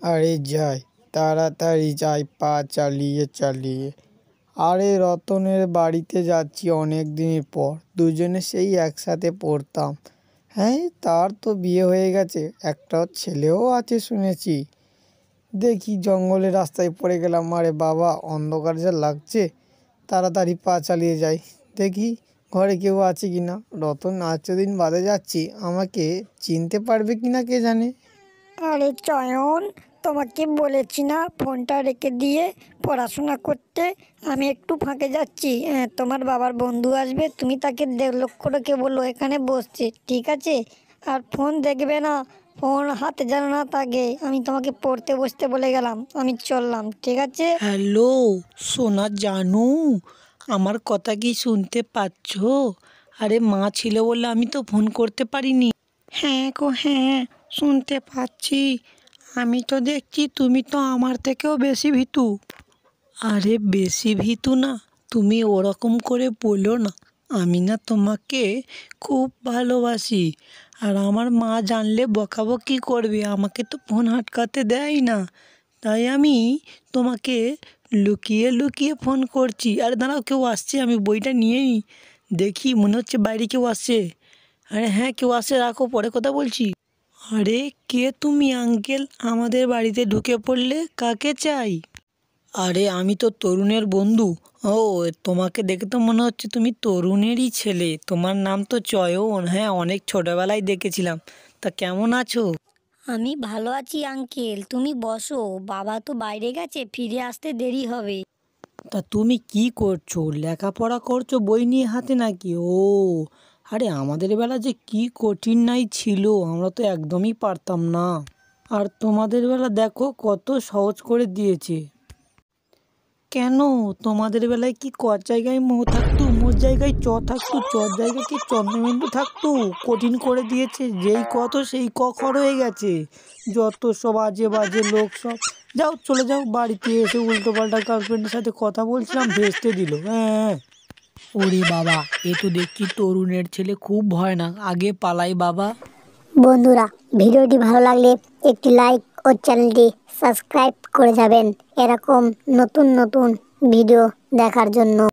আরে যাই, তাড়াতাড়ি যাই পা চালিয়ে চালিয়ে। আরে রতনের বাড়িতে যাচ্ছি অনেক দিনের পর, দুজনে সেই একসাথে পড়তাম। হ্যাঁ, তার তো বিয়ে হয়ে গেছে, একটা ছেলেও আছে শুনেছি। দেখি জঙ্গলের রাস্তায় পড়ে গেলাম, আরে বাবা অন্ধকার যা লাগছে। তাড়াতাড়ি পা চালিয়ে যাই, দেখি ঘরে কেউ আছে কি না। রতন এতদিন বাদে যাচ্ছি, আমাকে চিনতে পারবে কি না কে জানে। আরে চয়ন, তোমাকে বলেছি না ফোনটা রেখে দিয়ে পড়াশোনা করতে। আমি একটু ফাঁকে যাচ্ছি, তোমার বাবার বন্ধু আসবে, তুমি তাকে লক্ষ্য রেখে বললো এখানে বসছে, ঠিক আছে? আর ফোন দেখবে না, ফোন হাতে যেন না থাকে। আমি তোমাকে পড়তে বসতে বলে গেলাম, আমি চললাম, ঠিক আছে? হ্যালো সোনা জানু, আমার কথা কি শুনতে পাচ্ছ? আরে মা ছিল বলে আমি তো ফোন করতে পারিনি। হ্যাঁ গো হ্যাঁ, শুনতে পাচ্ছি। আমি তো দেখছি তুমি তো আমার থেকেও বেশি ভীতু। আরে বেশি ভীতু না, তুমি ওরকম করে বলো না। আমি না তোমাকে খুব ভালোবাসি। আর আমার মা জানলে বকাবকি করবে, আমাকে তো ফোন হাটকাতে দেয় না। তাই আমি তোমাকে লুকিয়ে লুকিয়ে ফোন করছি। আরে দাঁড়াও, কেউ আসছে, আমি বইটা নিয়েই দেখি, মনে হচ্ছে বাইরে কেউ আসছে। আরে হ্যাঁ, কেউ আসছে, রাখো, পরে কথা বলছি। আরে কে তুমি আঙ্কেল, আমাদের বাড়িতে ঢুকে পড়লে, কাকে চাই? আরে আমি তো তরুণের বন্ধু। ও, তোমাকে দেখে তো মনে হচ্ছে তুমি তরুণেরই ছেলে। তোমার নাম তো চয়ন। হ্যাঁ, অনেক ছোটবেলায় দেখেছিলাম। তা কেমন আছো? আমি ভালো আছি আঙ্কেল, তুমি বসো। বাবা তো বাইরে গেছে, ফিরে আসতে দেরি হবে। তা তুমি কি করছো? লেখাপড়া করছো বই নিয়ে হাতে নাকি? ও, আরে আমাদের বেলা যে কি কঠিন নাই ছিল, আমরা তো একদমই পারতাম না। আর তোমাদের বেলা দেখো কত সহজ করে দিয়েছে। কেন, তোমাদের বেলায় কি ক জায়গায় মো থাকতো, মোর জায়গায় চ থাকতো, চর জায়গায় কি চন্দ্রবিন্দু থাকতো? কঠিন করে দিয়েছে, যেই কত সেই ক খ রয়ে গেছে। যত সব আজে বাজে লোক সব। যাও, চলে যাও, বাড়িতে এসে উল্টো পাল্টা গার্লফ্রেন্ডের সাথে কথা বলছিলাম, ভেস্তে দিল। হ্যাঁ। ওরে বাবা, এ তো দেখছি তরুণের ছেলে, খুব ভয় না, আগে পালাই বাবা। বন্ধুরা, ভিডিওটি ভালো লাগলে একটি লাইক ও চ্যানেলটি সাবস্ক্রাইব করে যাবেন এরকম নতুন নতুন ভিডিও দেখার জন্য।